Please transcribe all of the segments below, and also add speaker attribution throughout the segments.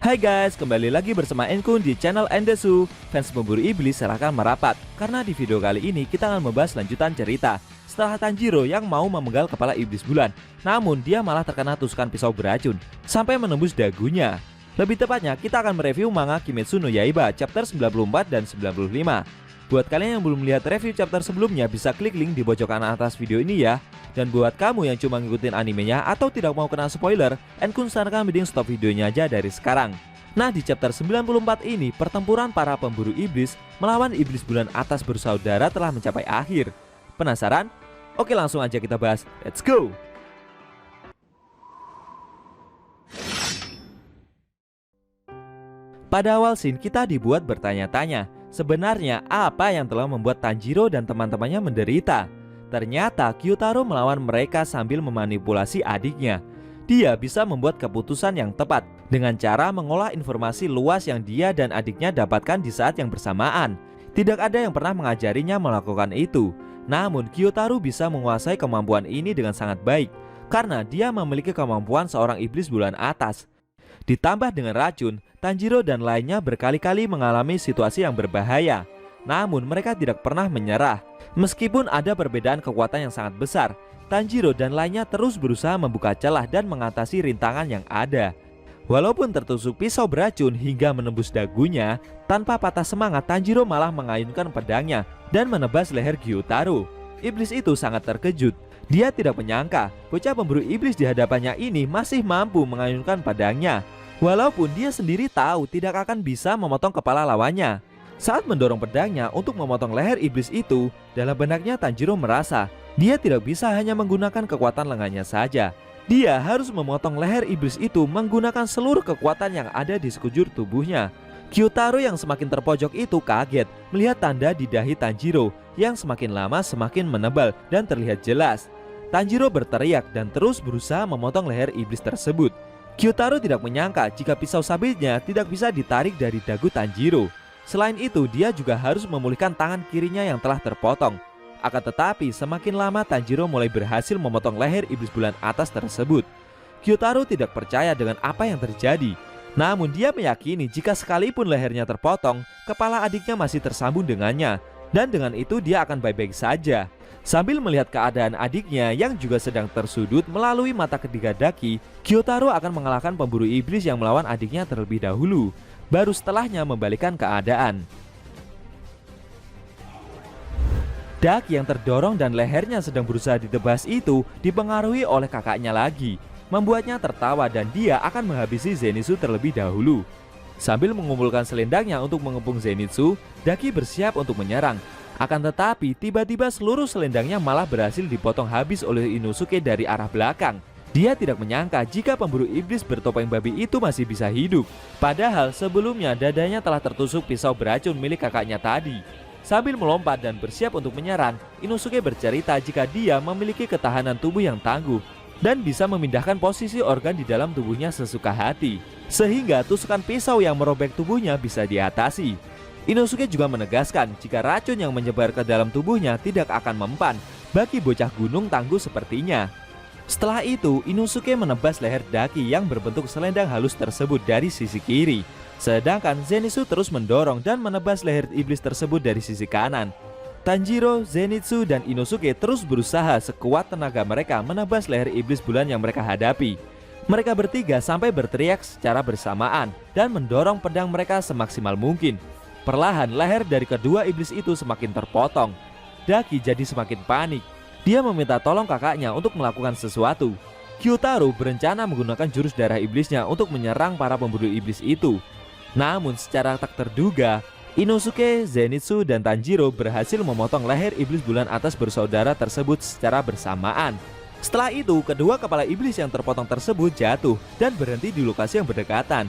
Speaker 1: Hai guys, kembali lagi bersama Enkun di channel Endesu. Fans pemburu iblis silahkan merapat, karena di video kali ini kita akan membahas lanjutan cerita. Setelah Tanjiro yang mau memenggal kepala iblis bulan, namun dia malah terkena tusukan pisau beracun sampai menembus dagunya. Lebih tepatnya, kita akan mereview manga Kimetsu no Yaiba chapter 94 dan 95. Buat kalian yang belum lihat review chapter sebelumnya, bisa klik link di pojok kanan atas video ini ya. Dan buat kamu yang cuma ngikutin animenya atau tidak mau kena spoiler, Enkun sarankan mending stop videonya aja dari sekarang. Nah, di chapter 94 ini, pertempuran para pemburu iblis melawan iblis bulan atas bersaudara telah mencapai akhir. Penasaran? Oke, langsung aja kita bahas. Let's go! Pada awal scene kita dibuat bertanya-tanya, sebenarnya apa yang telah membuat Tanjiro dan teman-temannya menderita? Ternyata Gyutaro melawan mereka sambil memanipulasi adiknya. Dia bisa membuat keputusan yang tepat dengan cara mengolah informasi luas yang dia dan adiknya dapatkan di saat yang bersamaan. Tidak ada yang pernah mengajarinya melakukan itu. Namun Gyutaro bisa menguasai kemampuan ini dengan sangat baik, karena dia memiliki kemampuan seorang iblis bulan atas. Ditambah dengan racun, Tanjiro dan lainnya berkali-kali mengalami situasi yang berbahaya. Namun mereka tidak pernah menyerah. Meskipun ada perbedaan kekuatan yang sangat besar, Tanjiro dan lainnya terus berusaha membuka celah dan mengatasi rintangan yang ada. Walaupun tertusuk pisau beracun hingga menembus dagunya, tanpa patah semangat Tanjiro malah mengayunkan pedangnya dan menebas leher Gyutaro. Iblis itu sangat terkejut. Dia tidak menyangka bocah pemburu iblis di hadapannya ini masih mampu mengayunkan pedangnya. Walaupun dia sendiri tahu tidak akan bisa memotong kepala lawannya. Saat mendorong pedangnya untuk memotong leher iblis itu, dalam benaknya Tanjiro merasa dia tidak bisa hanya menggunakan kekuatan lengannya saja. Dia harus memotong leher iblis itu menggunakan seluruh kekuatan yang ada di sekujur tubuhnya. Gyutaro yang semakin terpojok itu kaget melihat tanda di dahi Tanjiro yang semakin lama semakin menebal dan terlihat jelas. Tanjiro berteriak dan terus berusaha memotong leher iblis tersebut. Gyutaro tidak menyangka jika pisau sabitnya tidak bisa ditarik dari dagu Tanjiro. Selain itu, dia juga harus memulihkan tangan kirinya yang telah terpotong. Akan tetapi, semakin lama Tanjiro mulai berhasil memotong leher iblis bulan atas tersebut. Gyutaro tidak percaya dengan apa yang terjadi. Namun dia meyakini jika sekalipun lehernya terpotong, kepala adiknya masih tersambung dengannya. Dan dengan itu dia akan baik-baik saja. Sambil melihat keadaan adiknya yang juga sedang tersudut melalui mata ketiga daki, Gyutaro akan mengalahkan pemburu iblis yang melawan adiknya terlebih dahulu. Baru setelahnya membalikan keadaan. Daki yang terdorong dan lehernya sedang berusaha ditebas itu dipengaruhi oleh kakaknya lagi, membuatnya tertawa dan dia akan menghabisi Zenitsu terlebih dahulu. Sambil mengumpulkan selendangnya untuk mengepung Zenitsu, Daki bersiap untuk menyerang. Akan tetapi tiba-tiba seluruh selendangnya malah berhasil dipotong habis oleh Inosuke dari arah belakang. Dia tidak menyangka jika pemburu iblis bertopeng babi itu masih bisa hidup. Padahal sebelumnya dadanya telah tertusuk pisau beracun milik kakaknya tadi. Sambil melompat dan bersiap untuk menyerang, Inosuke bercerita jika dia memiliki ketahanan tubuh yang tangguh dan bisa memindahkan posisi organ di dalam tubuhnya sesuka hati, sehingga tusukan pisau yang merobek tubuhnya bisa diatasi. Inosuke juga menegaskan jika racun yang menyebar ke dalam tubuhnya tidak akan mempan bagi bocah gunung tangguh sepertinya. Setelah itu, Inosuke menebas leher Daki yang berbentuk selendang halus tersebut dari sisi kiri. Sedangkan Zenitsu terus mendorong dan menebas leher iblis tersebut dari sisi kanan. Tanjiro, Zenitsu, dan Inosuke terus berusaha sekuat tenaga mereka menebas leher iblis bulan yang mereka hadapi. Mereka bertiga sampai berteriak secara bersamaan dan mendorong pedang mereka semaksimal mungkin. Perlahan leher dari kedua iblis itu semakin terpotong. Daki jadi semakin panik. Dia meminta tolong kakaknya untuk melakukan sesuatu. Gyutaro berencana menggunakan jurus darah iblisnya untuk menyerang para pemburu iblis itu. Namun secara tak terduga, Inosuke, Zenitsu, dan Tanjiro berhasil memotong leher iblis bulan atas bersaudara tersebut secara bersamaan. Setelah itu, kedua kepala iblis yang terpotong tersebut jatuh dan berhenti di lokasi yang berdekatan.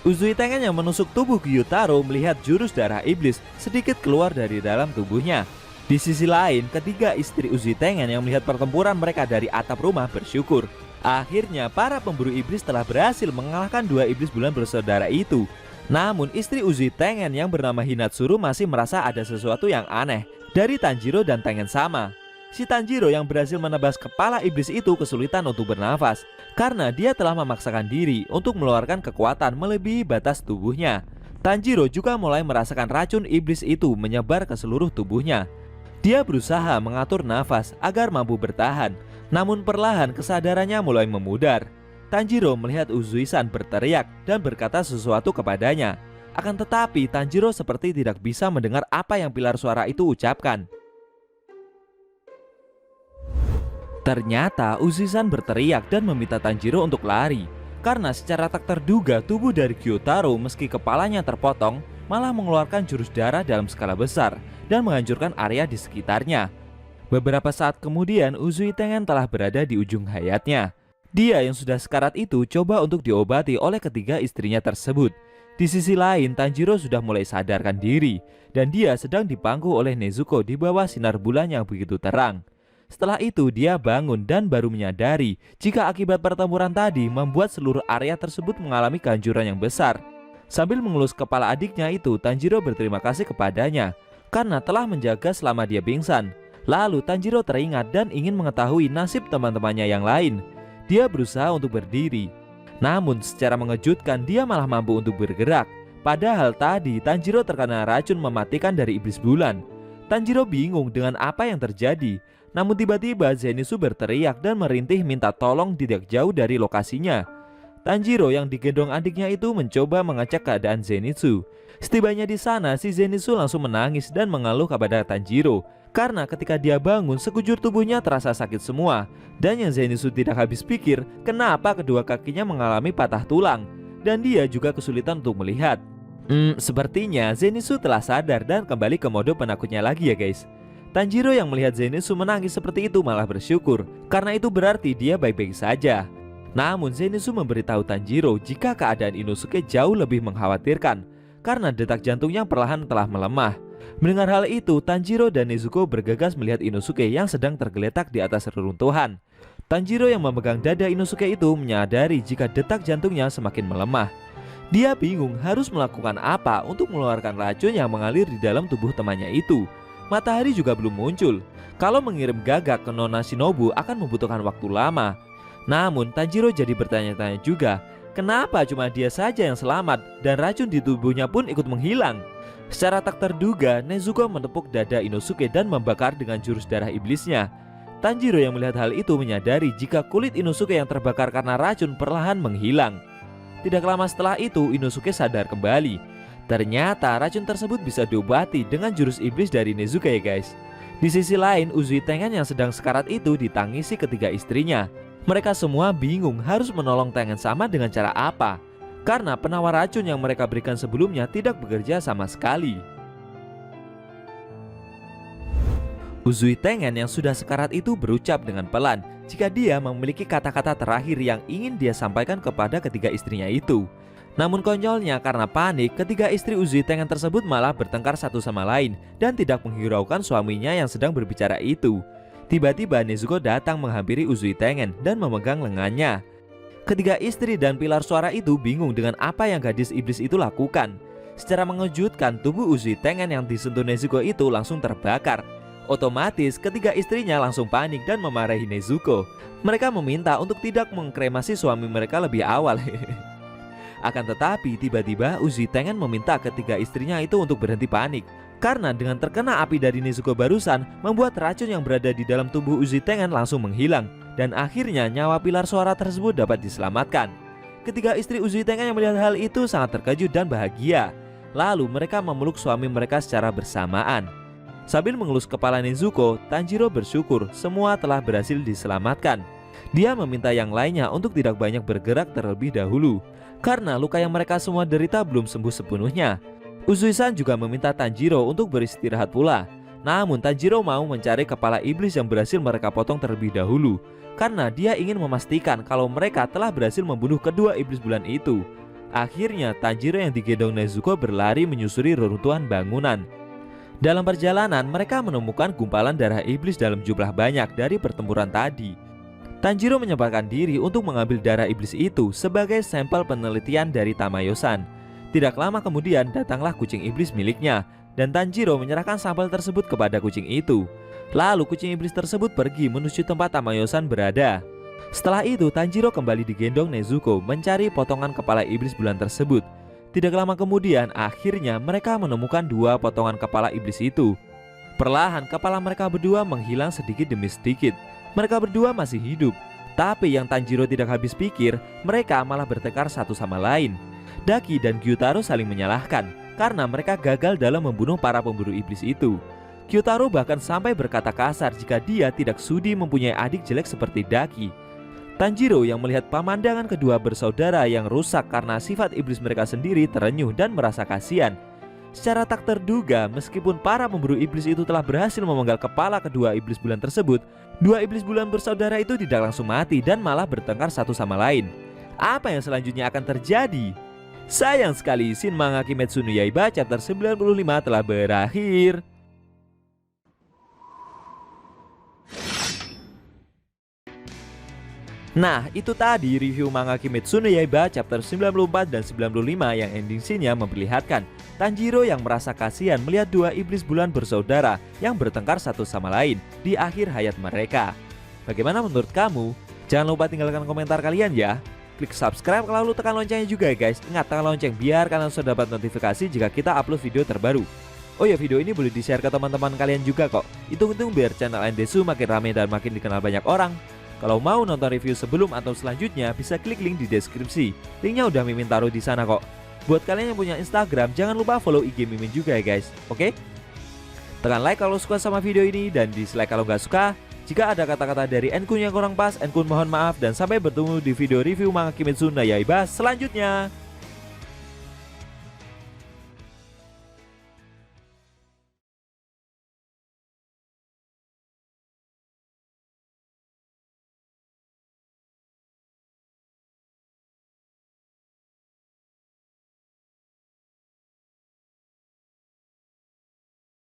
Speaker 1: Uzui Tengen yang menusuk tubuh Gyutaro melihat jurus darah iblis sedikit keluar dari dalam tubuhnya. Di sisi lain, ketiga istri Uzui Tengen yang melihat pertempuran mereka dari atap rumah bersyukur. Akhirnya para pemburu iblis telah berhasil mengalahkan dua iblis bulan bersaudara itu. Namun istri Uzui Tengen yang bernama Hinatsuru masih merasa ada sesuatu yang aneh dari Tanjiro dan Tengen sama. Si Tanjiro yang berhasil menebas kepala iblis itu kesulitan untuk bernafas karena dia telah memaksakan diri untuk mengeluarkan kekuatan melebihi batas tubuhnya. Tanjiro juga mulai merasakan racun iblis itu menyebar ke seluruh tubuhnya. Dia berusaha mengatur nafas agar mampu bertahan, namun perlahan kesadarannya mulai memudar. Tanjiro melihat Uzui-san berteriak dan berkata sesuatu kepadanya. Akan tetapi Tanjiro seperti tidak bisa mendengar apa yang pilar suara itu ucapkan. Ternyata Uzui-san berteriak dan meminta Tanjiro untuk lari, karena secara tak terduga tubuh dari Gyotaro meski kepalanya terpotong malah mengeluarkan jurus darah dalam skala besar dan menghancurkan area di sekitarnya. Beberapa saat kemudian Uzui Tengen telah berada di ujung hayatnya. Dia yang sudah sekarat itu coba untuk diobati oleh ketiga istrinya tersebut. Di sisi lain Tanjiro sudah mulai sadarkan diri dan dia sedang dipangku oleh Nezuko di bawah sinar bulan yang begitu terang. Setelah itu dia bangun dan baru menyadari jika akibat pertempuran tadi membuat seluruh area tersebut mengalami kehancuran yang besar. Sambil mengelus kepala adiknya itu, Tanjiro berterima kasih kepadanya karena telah menjaga selama dia pingsan. Lalu Tanjiro teringat dan ingin mengetahui nasib teman-temannya yang lain. Dia berusaha untuk berdiri, namun secara mengejutkan dia malah mampu untuk bergerak. Padahal tadi Tanjiro terkena racun mematikan dari iblis bulan. Tanjiro bingung dengan apa yang terjadi. Namun tiba-tiba Zenitsu berteriak dan merintih minta tolong tidak jauh dari lokasinya. Tanjiro yang digendong adiknya itu mencoba mengecek keadaan Zenitsu. Setibanya di sana, si Zenitsu langsung menangis dan mengeluh kepada Tanjiro karena ketika dia bangun sekujur tubuhnya terasa sakit semua. Dan yang Zenitsu tidak habis pikir kenapa kedua kakinya mengalami patah tulang dan dia juga kesulitan untuk melihat. Sepertinya Zenitsu telah sadar dan kembali ke mode penakutnya lagi ya guys. Tanjiro yang melihat Zenitsu menangis seperti itu malah bersyukur karena itu berarti dia baik-baik saja. Namun Zenitsu memberitahu Tanjiro jika keadaan Inosuke jauh lebih mengkhawatirkan karena detak jantungnya perlahan telah melemah. Mendengar hal itu, Tanjiro dan Nezuko bergegas melihat Inosuke yang sedang tergeletak di atas reruntuhan. Tanjiro yang memegang dada Inosuke itu menyadari jika detak jantungnya semakin melemah. Dia bingung harus melakukan apa untuk mengeluarkan racun yang mengalir di dalam tubuh temannya itu. Matahari juga belum muncul. Kalau mengirim gagak ke Nona Shinobu akan membutuhkan waktu lama. Namun Tanjiro jadi bertanya-tanya juga, kenapa cuma dia saja yang selamat dan racun di tubuhnya pun ikut menghilang. Secara tak terduga, Nezuko menepuk dada Inosuke dan membakar dengan jurus darah iblisnya. Tanjiro yang melihat hal itu menyadari jika kulit Inosuke yang terbakar karena racun perlahan menghilang. Tidak lama setelah itu Inosuke sadar kembali. Ternyata racun tersebut bisa diobati dengan jurus iblis dari Nezuko ya guys. Di sisi lain, Uzui Tengen yang sedang sekarat itu ditangisi ketiga istrinya. Mereka semua bingung harus menolong Tengen sama dengan cara apa, karena penawar racun yang mereka berikan sebelumnya tidak bekerja sama sekali. Uzui Tengen yang sudah sekarat itu berucap dengan pelan jika dia memiliki kata-kata terakhir yang ingin dia sampaikan kepada ketiga istrinya itu. Namun konyolnya karena panik, ketiga istri Uzui Tengen tersebut malah bertengkar satu sama lain dan tidak menghiraukan suaminya yang sedang berbicara itu. Tiba-tiba Nezuko datang menghampiri Uzui Tengen dan memegang lengannya. Ketiga istri dan pilar suara itu bingung dengan apa yang gadis iblis itu lakukan. Secara mengejutkan, tubuh Uzui Tengen yang disentuh Nezuko itu langsung terbakar. Otomatis ketiga istrinya langsung panik dan memarahi Nezuko. Mereka meminta untuk tidak mengkremasi suami mereka lebih awal. Akan tetapi tiba-tiba Uzui Tengen meminta ketiga istrinya itu untuk berhenti panik, karena dengan terkena api dari Nezuko barusan membuat racun yang berada di dalam tubuh Uzui Tengen langsung menghilang. Dan akhirnya nyawa pilar suara tersebut dapat diselamatkan. Ketiga istri Uzui Tengen yang melihat hal itu sangat terkejut dan bahagia. Lalu mereka memeluk suami mereka secara bersamaan. Sambil mengelus kepala Nezuko, Tanjiro bersyukur semua telah berhasil diselamatkan. Dia meminta yang lainnya untuk tidak banyak bergerak terlebih dahulu, karena luka yang mereka semua derita belum sembuh sepenuhnya. Uzui-san juga meminta Tanjiro untuk beristirahat pula. Namun Tanjiro mau mencari kepala iblis yang berhasil mereka potong terlebih dahulu, karena dia ingin memastikan kalau mereka telah berhasil membunuh kedua iblis bulan itu. Akhirnya Tanjiro yang digendong Nezuko berlari menyusuri reruntuhan bangunan. Dalam perjalanan mereka menemukan gumpalan darah iblis dalam jumlah banyak dari pertempuran tadi. Tanjiro menyempatkan diri untuk mengambil darah iblis itu sebagai sampel penelitian dari Tamayo-san. Tidak lama kemudian datanglah kucing iblis miliknya, dan Tanjiro menyerahkan sampel tersebut kepada kucing itu. Lalu kucing iblis tersebut pergi menuju tempat Tamayo-san berada. Setelah itu Tanjiro kembali digendong Nezuko mencari potongan kepala iblis bulan tersebut. Tidak lama kemudian akhirnya mereka menemukan 2 potongan kepala iblis itu. Perlahan kepala mereka berdua menghilang sedikit demi sedikit. Mereka berdua masih hidup. Tapi yang Tanjiro tidak habis pikir, mereka malah bertengkar satu sama lain. Daki dan Gyutaro saling menyalahkan karena mereka gagal dalam membunuh para pemburu iblis itu. Gyutaro bahkan sampai berkata kasar jika dia tidak sudi mempunyai adik jelek seperti Daki. Tanjiro yang melihat pemandangan kedua bersaudara yang rusak karena sifat iblis mereka sendiri terenyuh dan merasa kasihan. Secara tak terduga, meskipun para pemburu iblis itu telah berhasil memenggal kepala kedua iblis bulan tersebut, 2 iblis bulan bersaudara itu tidak langsung mati dan malah bertengkar satu sama lain. Apa yang selanjutnya akan terjadi? Sayang sekali, Shin Manga Kimetsu no Yaiba chapter 95 telah berakhir. Nah, itu tadi review manga Kimetsu no Yaiba chapter 94 dan 95 yang ending scene-nya memperlihatkan Tanjiro yang merasa kasihan melihat 2 iblis bulan bersaudara yang bertengkar satu sama lain di akhir hayat mereka. Bagaimana menurut kamu? Jangan lupa tinggalkan komentar kalian ya. Klik subscribe lalu tekan loncengnya juga guys. Ingat tekan lonceng biar kalian sudah dapat notifikasi jika kita upload video terbaru. Oh ya, video ini boleh di-share ke teman-teman kalian juga kok. Hitung-hitung biar channel Endesu makin rame dan makin dikenal banyak orang. Kalau mau nonton review sebelum atau selanjutnya bisa klik link di deskripsi. Linknya udah Mimin taruh di sana kok. Buat kalian yang punya Instagram jangan lupa follow IG Mimin juga ya guys. Oke? Tekan like kalau suka sama video ini dan dislike kalau nggak suka. Jika ada kata-kata dari Enkun yang kurang pas, Enkun mohon maaf dan sampai bertemu di video review manga Kimetsu no Yaiba selanjutnya.